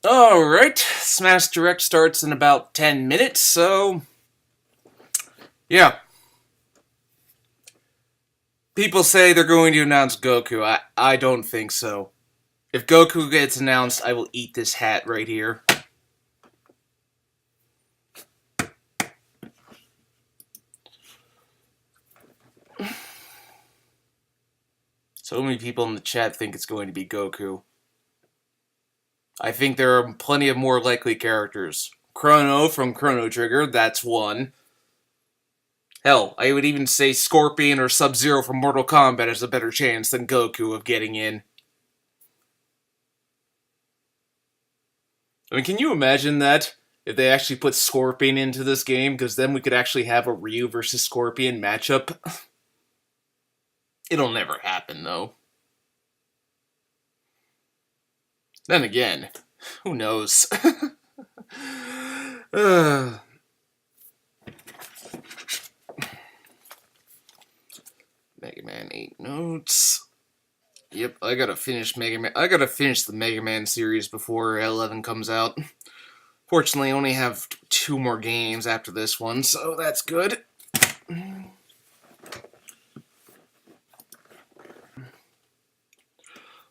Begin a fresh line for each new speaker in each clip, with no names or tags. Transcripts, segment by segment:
Alright, Smash Direct starts in about 10 minutes, so... yeah. People say they're going to announce Goku. I don't think so. If Goku gets announced, I will eat this hat right here. So many people in the chat think it's going to be Goku. I think there are plenty of more likely characters. Chrono from Chrono Trigger, that's one. Hell, I would even say Scorpion or Sub-Zero from Mortal Kombat has a better chance than Goku of getting in. I mean, can you imagine that? If they actually put Scorpion into this game, because then we could actually have a Ryu versus Scorpion matchup. It'll never happen, though. Then again, who knows? Mega Man 8 notes. Yep, I gotta finish Mega Man. I gotta finish the Mega Man series before 11 comes out. Fortunately, I only have 2 more games after this one, so that's good.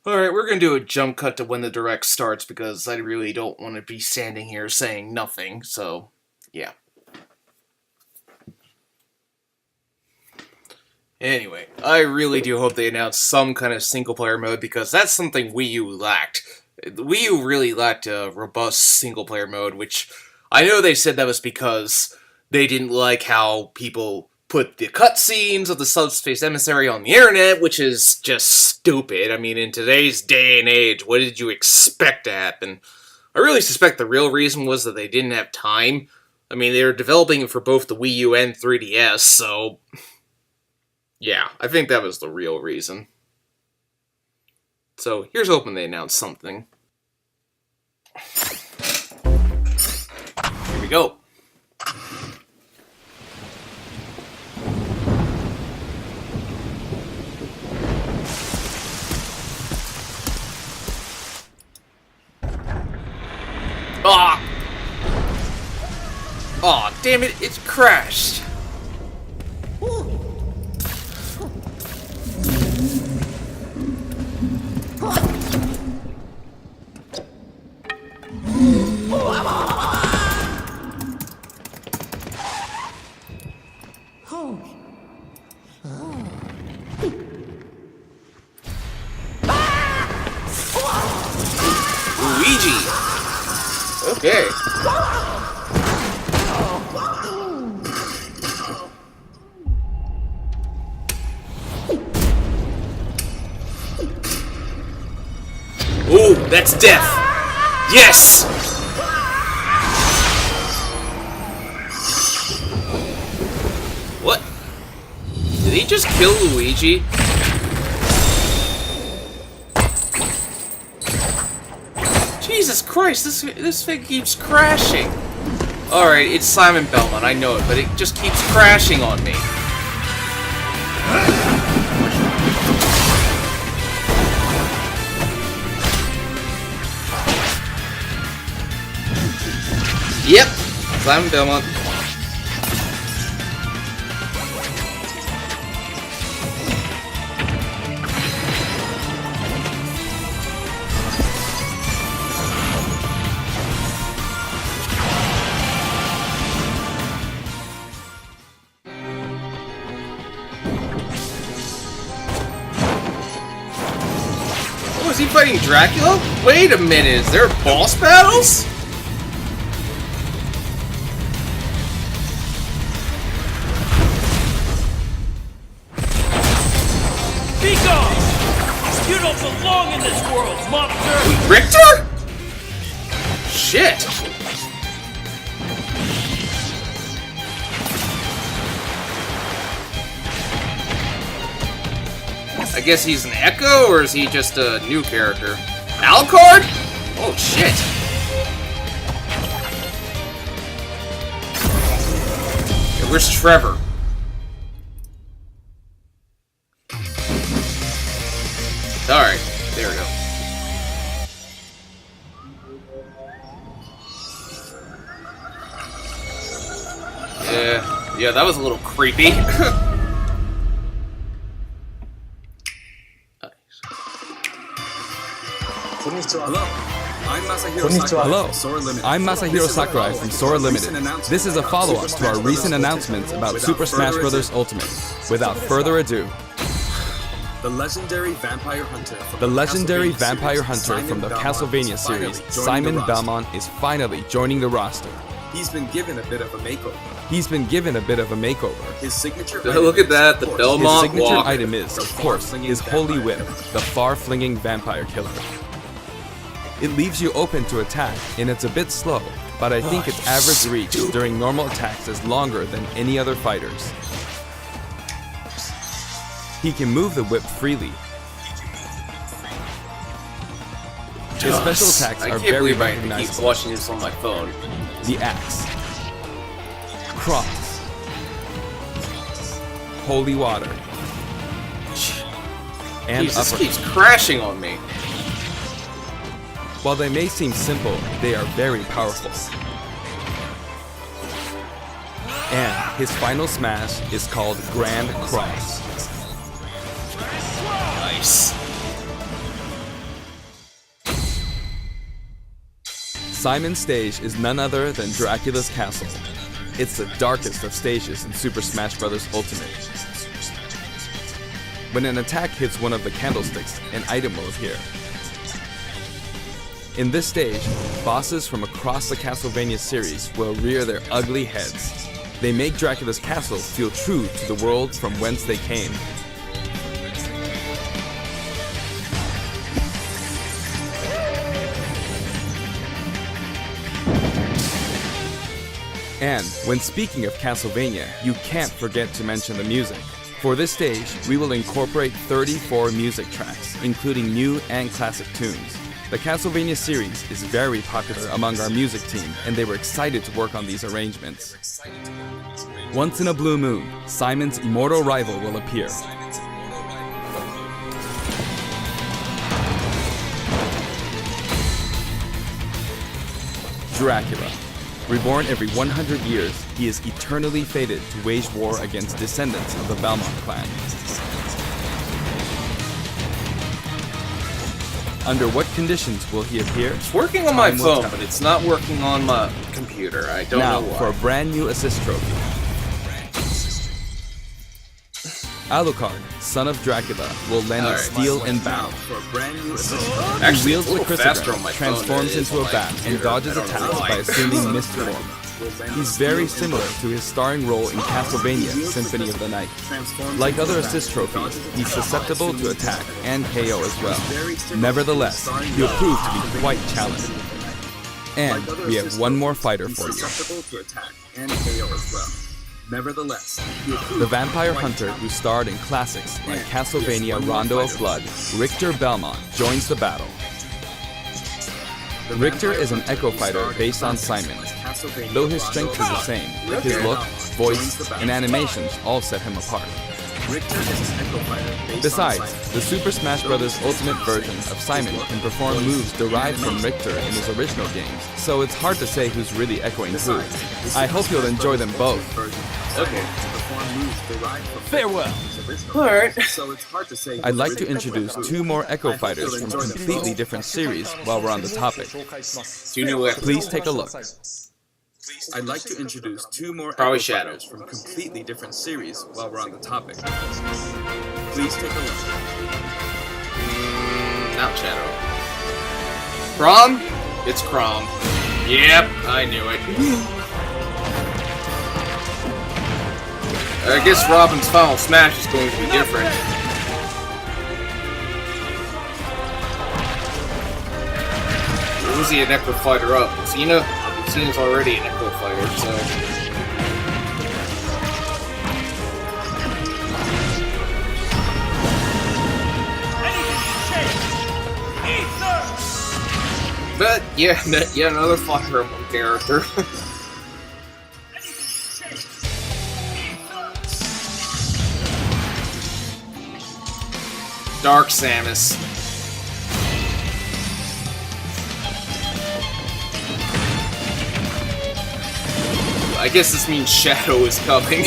Alright, we're gonna do a jump cut to when the direct starts because I really don't want to be standing here saying nothing, so yeah. Anyway, I really do hope they announce some kind of single-player mode because that's something Wii U lacked. Wii U really lacked a robust single-player mode, which I know they said that was because they didn't like how people put the cutscenes of the Subspace Emissary on the internet, which is just stupid. I mean, in today's day and age, what did you expect to happen? I really suspect the real reason was that they didn't have time. I mean, they were developing it for both the Wii U and 3DS, so... yeah, I think that was the real reason. So, here's hoping they announce something. Here we go. Ah! Aw, damn it, it's crashed. Luigi! Okay. Ooh, that's death! Yes! What? Did he just kill Luigi? Jesus Christ, this thing keeps crashing. Alright, it's Simon Belmont, I know it, but it just keeps crashing on me. Yep, Simon Belmont. Oh, is he fighting Dracula? Wait a minute, is there boss battles?
Be gone! You don't belong in this world, monster!
Richter? Shit. I guess he's an Echo, or is he just a new character? Alucard? Oh, shit. Okay, where's Trevor? Alright, there we go. Yeah, that was a little creepy.
Hello, I'm Masahiro Sakurai from Sora Limited. This is a follow-up to our recent announcements about Super Smash Bros. Ultimate. Without further ado,
the legendary vampire hunter from
the Castlevania series, Simon Belmont, is finally joining the roster.
He's been given a bit of a makeover. His signature
Look at that, the Belmont
His signature
walk.
item is, of course, his Holy Whip, the far-flinging vampire killer. It leaves you open to attack, and it's a bit slow, but I think its average reach during normal attacks is longer than any other fighter's. He can move the whip freely. His special attacks are very
I keep
recognizable.
watching this on my phone.
The axe, cross, holy water, and
Jeez, this
uppercut.
keeps crashing on me.
While they may seem simple, they are very powerful. And his final smash is called Grand Cross.
Nice.
Simon's stage is none other than Dracula's Castle. It's the darkest of stages in Super Smash Bros. Ultimate. When an attack hits one of the candlesticks, an item will appear. In this stage, bosses from across the Castlevania series will rear their ugly heads. They make Dracula's castle feel true to the world from whence they came. And when speaking of Castlevania, you can't forget to mention the music. For this stage, we will incorporate 34 music tracks, including new and classic tunes. The Castlevania series is very popular among our music team, and they were excited to work on these arrangements. Once in a blue moon, Simon's immortal rival will appear. Dracula. Reborn every 100 years, he is eternally fated to wage war against descendants of the Belmont clan. Under what conditions will he appear?
It's working on my
Time will
phone,
tell.
but it's not working on my computer. I don't
Now
know why.
for a brand new assist trophy. Alucard, son of Dracula, will land
Alright.
a steel and bow.
for a brand new assist.
He
Actually,
wields
it's a
the
little faster on
crucifix,
my phone than
transforms
it is
into
on
a
my
bat, and
computer.
dodges
I don't know
attacks
why.
by assuming mist form. He's very similar to his starring role in Castlevania Symphony of the Night. Like other assist trophies, he's susceptible to attack and KO as well. Nevertheless, he'll prove to be quite challenging. And we have one more fighter for you.
Susceptible to attack and KO as well. Nevertheless,
The vampire hunter who starred in classics like Castlevania Rondo of Blood, Richter Belmont, joins the battle. Richter is an echo fighter based on Simon. Though his strength is the same, his look, voice, and animations all set him apart. Besides, the Super Smash Bros. Ultimate version of Simon can perform moves derived from Richter in his original games, so it's hard to say who's really echoing who. I hope you'll enjoy them both.
Okay.
Farewell!
Alright.
I'd like to introduce two more echo fighters from completely different series while we're on the topic.
Two new weapons.
Please take a look.
I'd like to introduce two more
Probably
echo
Shadow.
fighters from completely different series while we're on the topic. Please take a look.
Not Shadow. Crom? It's Crom. Yep, I knew it. I guess Robin's final smash is going to be different. Who's he an Echo Fighter up? Xena? Xena's already an Echo Fighter, so... But, yeah, another Fire Emblem character. Dark Samus. I guess this means Shadow is coming.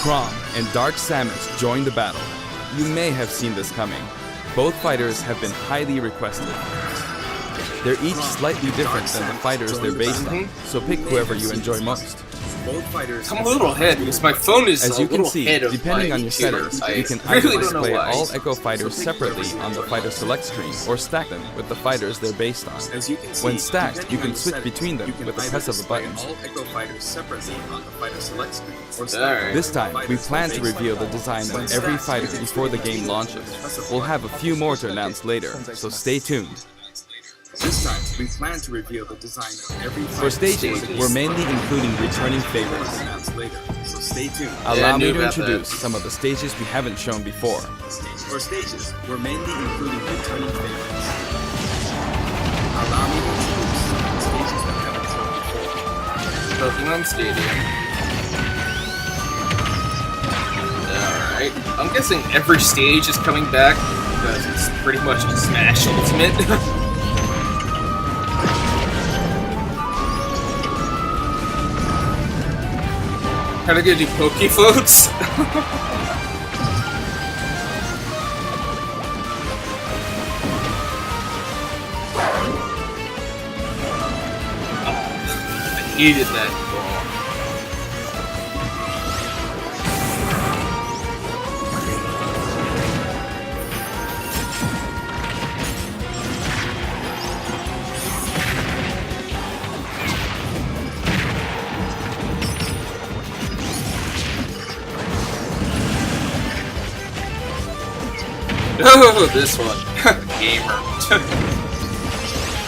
Chrom and Dark Samus join the battle. You may have seen this coming. Both fighters have been highly requested. They're each slightly different than the fighters they're based on, so pick whoever you enjoy most.
I'm a little ahead because my phone is
As
a
you can
little
see,
ahead of
depending
my
on your
computer.
settings,
I
you can
really
either
don't know
display
why.
all Echo fighters separately on the fighter select screen, or stack them with the fighters they're based on.
As you can see,
When stacked,
depending
you
on
can
your
switch
settings,
between them
you can
with the
either
press of a
display
button.
all Echo fighters separately on the fighter select screen, or
Alright.
This time, we plan to reveal the design of every fighter before the game launches. We'll have a few more to announce later, so stay tuned.
This time, we plan to reveal the design of every
For stages, we're mainly including returning favorites.
announced later, so stay tuned.
Yeah, I
Allow
knew
me to
about
introduce
that.
some of the stages we haven't shown before.
For stages, we're mainly including returning favorites. Allow me to introduce some of the stages that haven't shown before.
Pokemon Stadium. Alright. I'm guessing every stage is coming back because it's pretty much a Smash Ultimate. Are they gonna do Poke Floats? I needed that ball. Oh, this one. Gamer.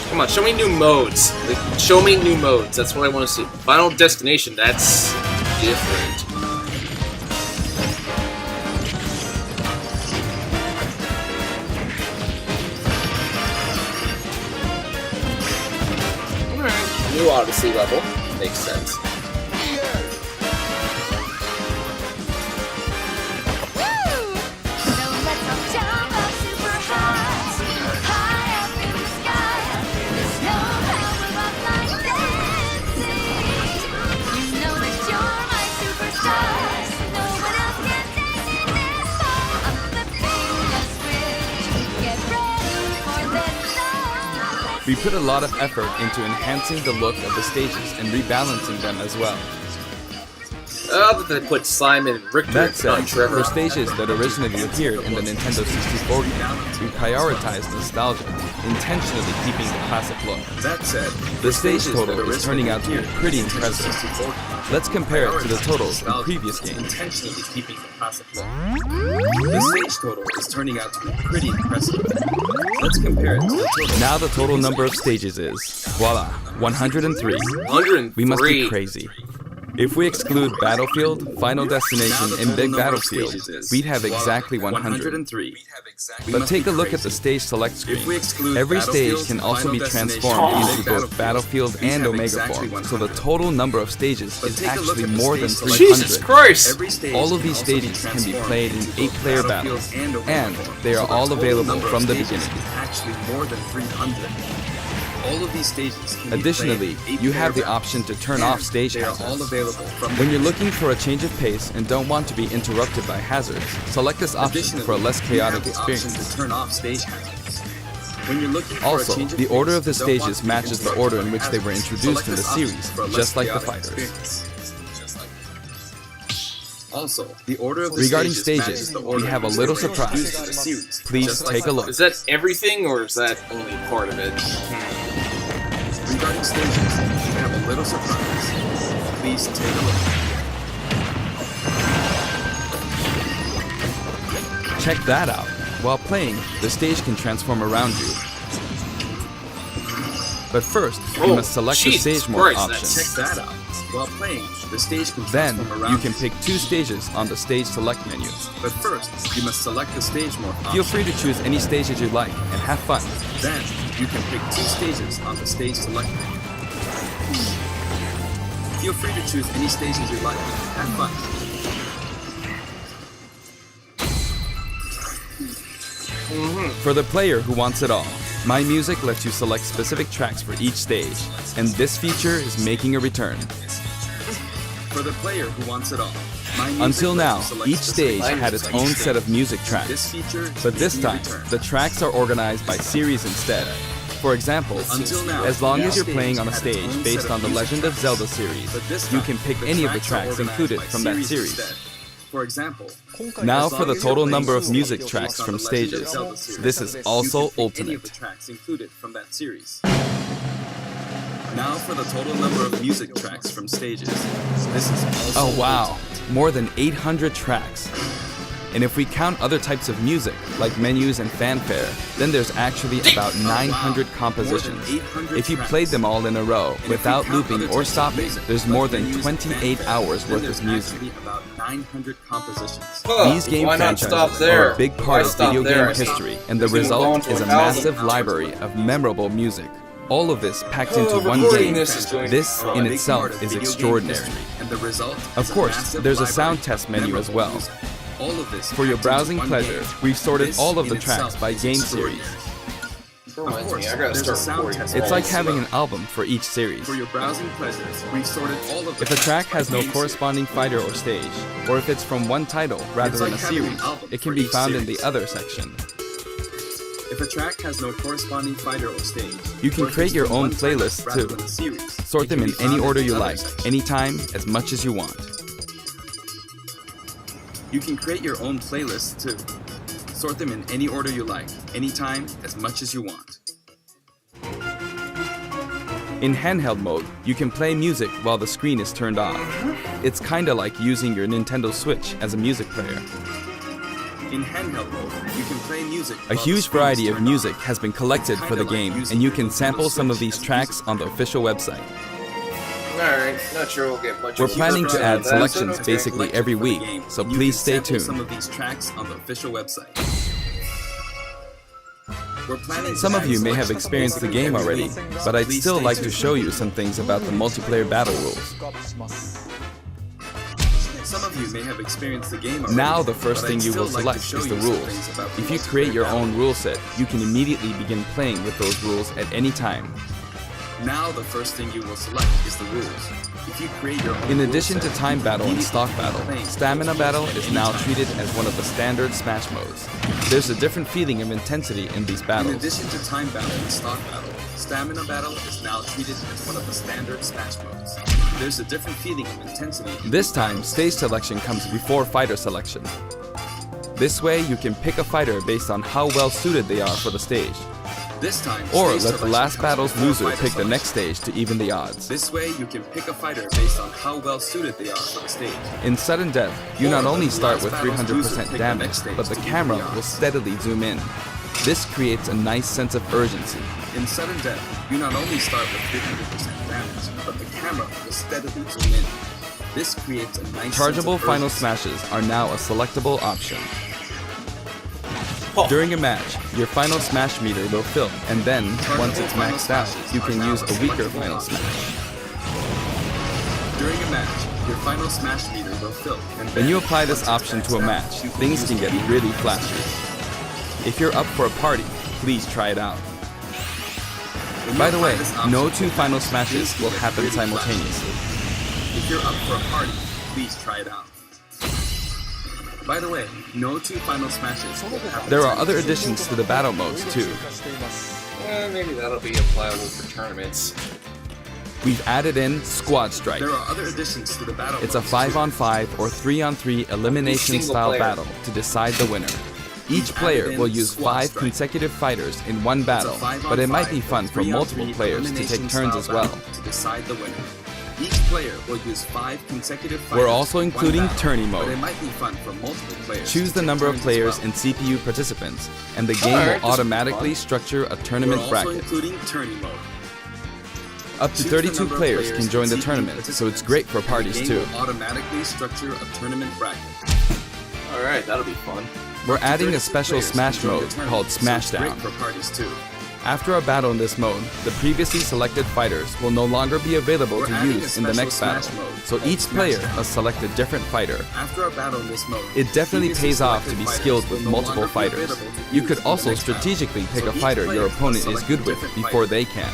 Come on, show me new modes. Like, show me new modes. That's what I want to see. Final Destination, that's different. Alright, new Odyssey level. Makes sense.
We put a lot of effort into enhancing the look of the stages and rebalancing them as well.
Oh, that they put Simon and Richter
That
on
said,
Trevor.
for stages that originally appeared in the Nintendo 64 game, we prioritized nostalgia, intentionally keeping the classic look.
That said,
The stage total is turning out to be pretty impressive. Let's compare it to the totals in previous games.
Intentionally keeping the classic look. The stage total is turning out to be pretty impressive. Let's compare it to the total.
Now the total number of stages is, voila, 103.
103.
We must be crazy. If we exclude Battlefield, Final Destination, and Big Battlefield, we'd have exactly 100.
103.
But take a look at the stage select screen.
If we exclude
Every stage
Battlefield,
can also
Final
be
Destination,
transformed
and
into
Big
both Battlefield
we
and
have
Omega
exactly
form, so the
100.
total number of stages is
take a look
actually
at the
more than
stage
300.
Jesus Christ!
Every stage
All of
can
these
also be
stages can be
transformed
played in
into
8-player
both
battles,
Battlefield Omega
and
form,
they
so
are
the
all
total
available
number of
from the
stages
beginning.
is actually more than 300. All of these stages can be
Additionally,
played in
you
8-player
have the
battles,
option to turn
and
off stage
they are all
hazards.
available from
When you're looking for a change of pace and don't want to be interrupted by hazards, select this option
Additionally,
for a less
you have
chaotic
the option
experience.
to turn off stage hazards. When you're looking for
Also,
a change of
the order
pace
of the
and don't want
stages
to be
matches the
interrupted
order
by
in which they were
hazards,
introduced in the
select this option
series,
for a less
just like the
chaotic
fighters.
experience. Also, the order of the
Regarding
stages
stages,
matches the order
we have a
in which
little
they were introduced
surprise.
in the series,
Please
just like
take a
the
look.
Is that everything, or is that only part of it?
Regarding stages, we have a little surprise. Please take a look.
Check that out. While playing, the stage can transform around you. But first, you
Oh,
must select the
Jesus
stage mode
Christ,
option.
that's-
Check that out. While playing, the stage can
Then,
transform around
you can pick 2 stages on the Stage Select menu.
But first, you must select the stage mode option.
Feel free to choose any stages you like and have fun.
Then, you can pick 2 stages on the Stage Select menu. Feel free to choose any stages you like. Have fun.
For the player who wants it all, My Music lets you select specific tracks for each stage, and this feature is making a return.
For the player who wants it all, My Music
Until
lets
now,
you select
each
specific
stage had its own set of music
This
tracks,
feature is
but this
making a
time,
return.
the tracks are organized by series instead. For example,
Until now,
as long as you're
each
playing on a
stage had its
stage
own
based
set
on the
music
Legend of
tracks.
Zelda series,
But this
you
time,
can pick any of the
are
tracks
organized
included
by
from that series.
instead. For example,
Now
as
for
long
the
as you're
total
playing
number of
solo
music
based
tracks
on
from
the Legend of
stages.
Zelda series,
This is
you
also
can pick any of the
ultimate.
tracks included from that series. Now for the total number of music tracks from stages. This is also
Oh wow,
ultimate.
more than 800 tracks. And if we count other types of music, like menus and fanfare, then there's actually about 900 compositions.
800
If you
tracks.
played them all in a row,
And if we
without
count
looping
other
or
types of
stopping,
music,
there's
like
more than
menus and
28
fanfare,
hours
then
worth
there's
of music.
actually about 900 compositions.
These game
Why not
franchises
stop there?
are a big
Why
part of
stop
video
there?
game history, and the
It's gonna go on
result
to
is a
1,000
massive library of memorable music. All of this packed into one
recording
game.
this is going
This
to-
in
A big
itself
part of
is
video game
extraordinary.
history, and the result
Of
is a
course,
massive
there's a
library
sound
of
test menu as
memorable
well.
music. All of this
For your
packed into
browsing
one
pleasure,
game.
we've sorted
This
all of the
in
tracks
itself
by
is
game
extraordinary.
series.
Reminds
course,
me, I gotta
there's a
start
sound
recording.
test.
It's
all
like
as
having
well.
an album for each series.
For your browsing pleasure, we've sorted all of the
If a
tracks
track
by
has no
game
corresponding fighter or stage, or if it's from one title rather
It's
than
like
a
having an
series,
album
it can
for
be
each
found in the
series.
other section.
If a track has no corresponding fighter or stage,
You can
or if
create
it's
your
from
own
one title
playlist,
rather
too.
than a series,
Sort
it
them
can
in
be
any
found
order
the
you
other
like,
section.
anytime, as much as you want.
You can create your own playlists too. Sort them in any order you like, anytime, as much as you want.
In handheld mode, you can play music while the screen is turned off. It's kinda like using your Nintendo Switch as a music player.
In handheld mode, you can play music.
A
while the
huge
screen is
variety of
turned
music
off.
has been collected
It's
for the
kinda like
game,
using
and you
your
can
Nintendo
sample some of
Switch
these
as a
tracks
music
on the official website.
Alright, not sure we'll get much.
We're
of a
planning to
further
add
out of that,
selections
so
basically
Collected
every
for the
week,
game,
so
and you
please
can
stay
sample
tuned.
some of these tracks on the official website. We're planning to
Some of
add
you may have
selections
experienced the
basically
game
every
already,
week,
but I'd
please
still
stay
like to
tuned.
show you some things about the multiplayer battle rules.
Some of you may have experienced the game already.
Now the first
but
thing
I'd
you will
still like to
select
show
is the
you some
rules.
things about the
If you create your
multiplayer
own
battle.
rule set, you can immediately begin playing with those rules at any time.
Now the first thing you will select is the rules. If you create your own
In
rule
addition to
set,
time
you
battle and
immediately
stock
begin
battle,
playing
stamina
those
battle
rules at
is
any
now
time.
treated as one of the standard Smash modes. There's a different feeling of intensity in these
In
battles.
addition to time battle and stock battle, stamina battle is now treated as one of the standard Smash modes. There's a different feeling of intensity. in
This
these
time,
battles.
stage selection comes before fighter selection. This way, you can pick a fighter based on how well suited they are for the stage.
This time,
Or
stage
let the
selection
last
comes
battle's
before
loser
fighter
pick the
selection.
next stage to even the odds.
This way, you can pick a fighter based on how well suited they are for the stage.
In sudden death, you
Or
not
let
only
the
start
last
with
battle's loser
300%
pick the
damage,
next stage
but the
to even
camera
the
will
odds.
steadily zoom in. This creates a nice sense of urgency.
In sudden death, you not only start with 300% damage, but the camera will steadily zoom in. This creates a nice
Chargeable
sense of
final
urgency.
smashes are now a selectable option.
Oh.
During a match, your final smash meter will fill, and then, once it's
final
maxed out,
smashes
you
are
can
now
use
a
a weaker
selectable
final
option.
smash.
During a match, your final smash meter will fill. And
When you
then,
apply this
once it's
option to a
maxed out,
match,
you
things
use
can
a
get
weaker
really
final
flashy. If you're up for a party, please try it out.
When you
By the
apply
way,
this option
no
to
two
a
final
match,
smashes
things can
will
get
happen
really flashy.
simultaneously.
If you're up for a party, please try it out. By the way, no two final smashes will happen.
There are other additions to the battle modes too.
Maybe that'll be applicable for tournaments.
We've added in Squad Strike.
There are other additions to the battle.
It's a
modes,
5-on-5 or 3-on-3 elimination
Single
style
player.
battle to decide the winner. Each player will use 5 consecutive fighters in one
too. It's a
battle,
5-on-5
but it might be fun
or
for
3-on-3
multiple players to take
elimination
turns
style
as well.
battle to decide the winner. Each player will use 5 consecutive fighters.
We're also
in one
including
battle,
tourney
but
mode.
it might be fun for multiple players.
Choose
to
the
take
number of
turns as
players
well.
and CPU participants, and the game
Alright,
will
this is
automatically
fun.
structure a
We're
tournament
also
bracket.
including tourney mode.
Up to 32 players can join the tournament, so it's great for parties
The game
too.
will automatically structure a tournament bracket.
Alright, that'll be fun.
We're adding a
32
special
players
Smash
can join the
mode
tournament,
called
so it's great
Smashdown.
for parties too.
After a battle in this mode, the previously selected fighters will no longer be available
We're
to
adding
use
a
in the
special
next
Smash
battle,
mode
so
called
each player
Smashdown.
must select a different fighter.
After a battle in this mode,
It definitely
previously
pays off to
selected
be
fighters
skilled
will
with
no
multiple
longer be
fighters.
available to
You
use
could
in the
also
next battle.
strategically pick
So
a
each
fighter
player
your
must
opponent is
select
good
a
with
different
before
fighter.
they can.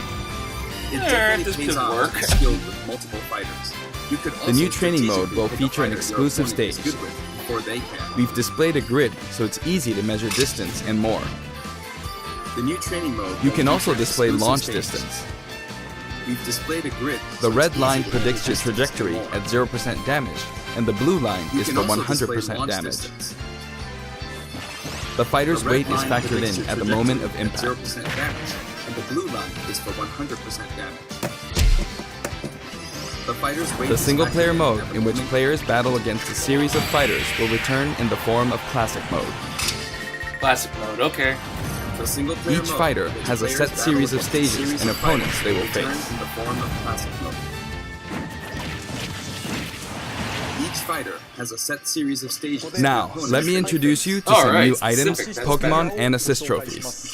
It
Alright,
definitely
this
pays
could
off
work.
to be skilled with multiple fighters. You could
The new
also
training mode will
strategically pick a
feature an
fighter your
exclusive
opponent is
stage.
good with before they can.
We've displayed a grid, so it's easy to measure distance and more.
The new training mode
You
will
can also
feature an
display
exclusive
launch
stage.
distance.
We've displayed a grid.
The
so it's
red
easy
line
to
predicts
measure
your
distance and
trajectory
more.
at 0% damage, and the blue line
You
is
can
for
also display
100%
launch
damage.
distance.
The fighter's
The red
weight is
line
factored
predicts
in
your
at the moment of
trajectory at
impact.
0% damage, and the blue line is for 100% damage. The fighter's weight
The
is
single-player
factored in
mode,
at the
in which
moment.
players battle against a series of fighters, will return in the form of Classic mode.
Classic mode, okay.
The single-player
Each
mode,
fighter
in which
has a
players
set
battle
series of
against a
stages
series
and
of
opponents
fighters
they will
return
face.
in the form of classic mode. Each fighter has a set series of stages.
Now,
and opponents
let me
they
introduce
face.
you to some
Alright,
new items,
specific, that's
Pokemon,
better.
and assist trophies.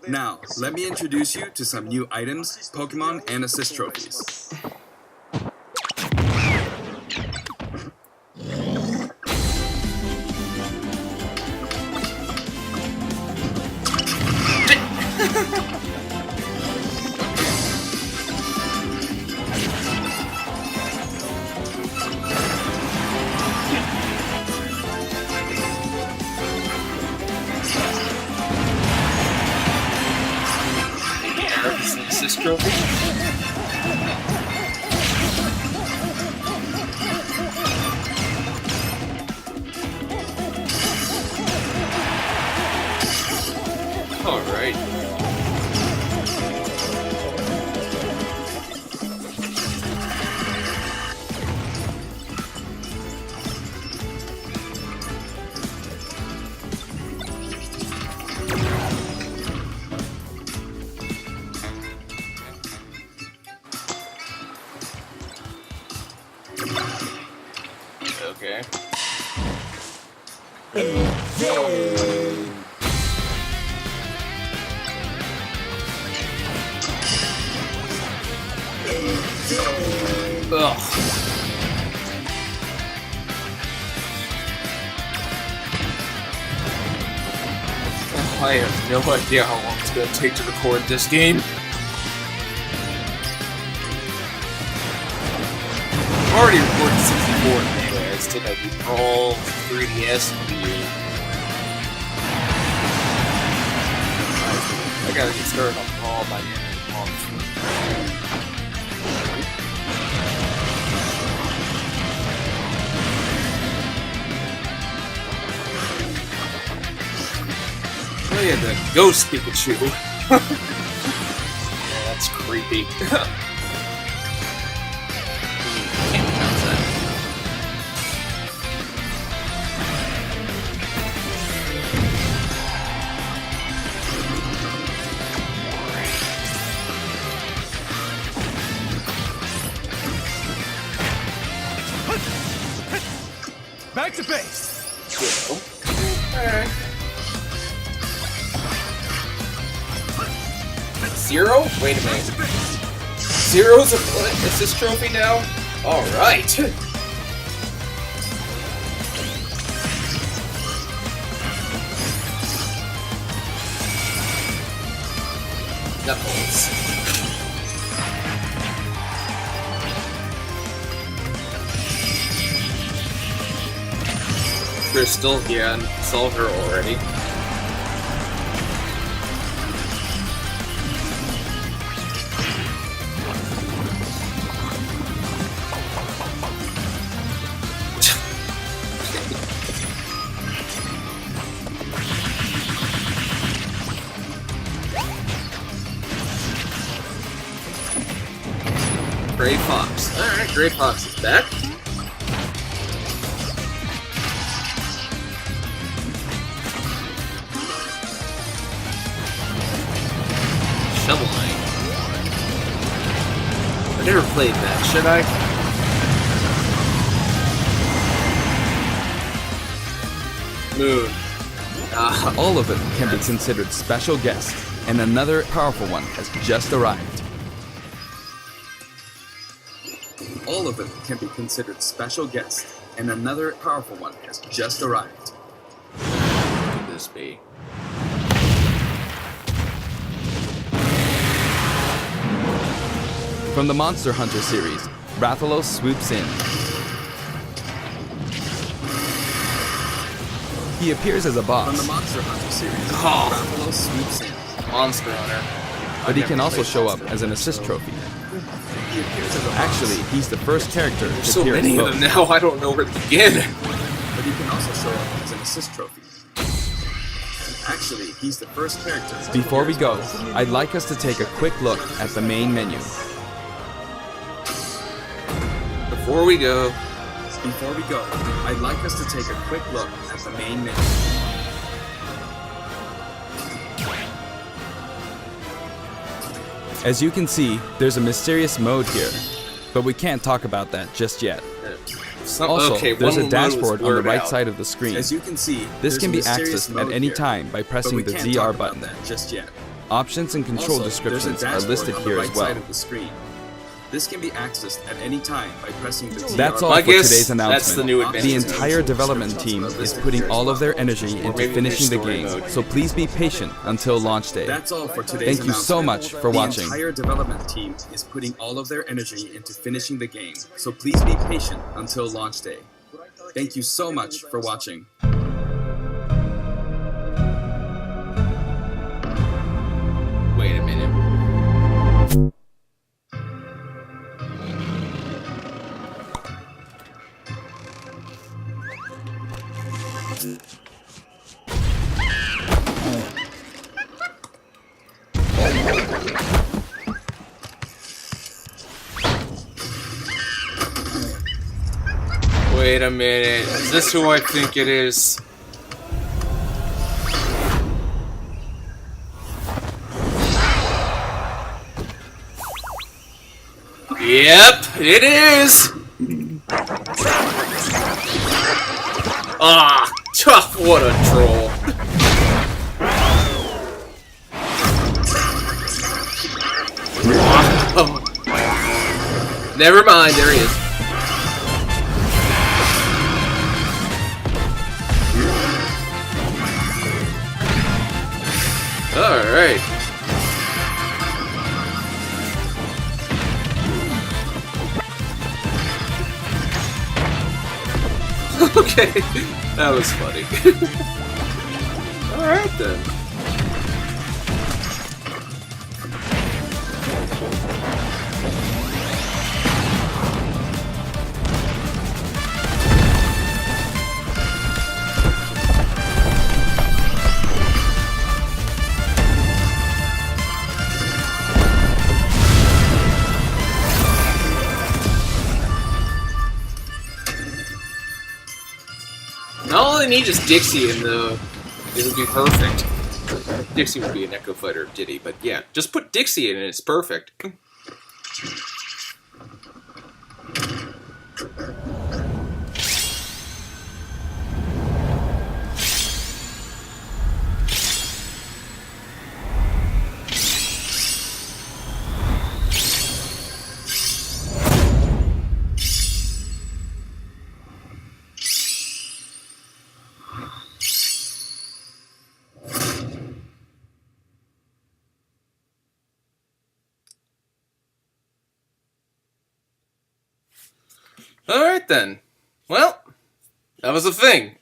Now, let me introduce you to some new items, Pokemon, and assist trophies.
This is an assist trophy. Alright. Okay. Ugh. I have no idea how long it's gonna take to record this game. I've already recorded 64 anyway, I still gotta do all 3DS and Wii U. I gotta get started on all by the end of the month. Oh yeah, the ghost Pikachu. Yeah, that's creepy. Can't pronounce that.
Back to base.
Alright. Zero? Wait a minute. Zero's a assist trophy now? Alright. Knuckles. Crystal, yeah, and saw her already. Gray Fox. Alright, Gray Fox is back. never played that, should I? Moon.
All of them can be considered special guests, and another powerful one has just arrived.
All of them can be considered special guests, and another powerful one has just arrived.
What could this be?
From the Monster Hunter series, Rathalos swoops in. He appears as a
From
boss,
the Monster Hunter series,
Oh.
Rathalos swoops in.
Monster Hunter.
but he can also show up as an assist trophy.
He appears as a boss,
Actually, he's the first character
There's
to
so
appear as
many of
both.
them now, I don't know where to begin.
but he can also show up as an assist trophy. Actually, he's the first character. to
Before we
appear
go,
as both.
I'd like us to take a quick look at the main menu.
Before we go,
I'd like us to take a quick look at the main menu.
As you can see, there's a mysterious mode here, but we can't talk about that just yet. Also,
okay,
there's
one
a
mode was
dashboard on the
blurred
right
out.
side of the screen.
As you can see,
This
there's
can
a
be
mysterious
accessed
mode
at any
here,
time by
but
pressing
we
the
can't
ZR
talk about
button.
that just yet.
Options and control
Also,
descriptions
there's a
are
dashboard
listed
on the
here
right
as well.
side of the screen. This can be accessed at any time by pressing the ZR
That's all
I
for
guess
today's
that's
announcement.
the new
The
advancement.
entire development team is putting all of their energy into
maybe
finishing the
there's story
game,
mode.
so please be patient until launch day.
That's all for today's
Thank you so
announcement.
much for watching.
The entire development team is putting all of their energy into finishing the game, so please be patient until launch day. Thank you so much for watching.
Wait a minute. Wait a minute. Is this who I think it is? Yep, it is! Ah, tough, what a troll. Never mind, there he is. Alright. Okay, that was funny. Alright then. All I need is Dixie and it would be perfect. Dixie would be an Echo Fighter of Diddy, but yeah, just put Dixie in and it's perfect. Alright then. Well, that was a thing.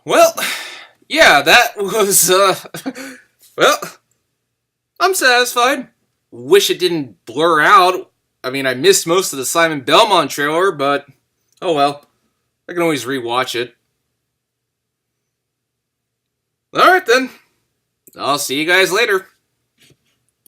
Well, yeah, that was, well, I'm satisfied. Wish it didn't blur out. I mean, I missed most of the Simon Belmont trailer, but, oh well. I can always rewatch it. Alright then. I'll see you guys later.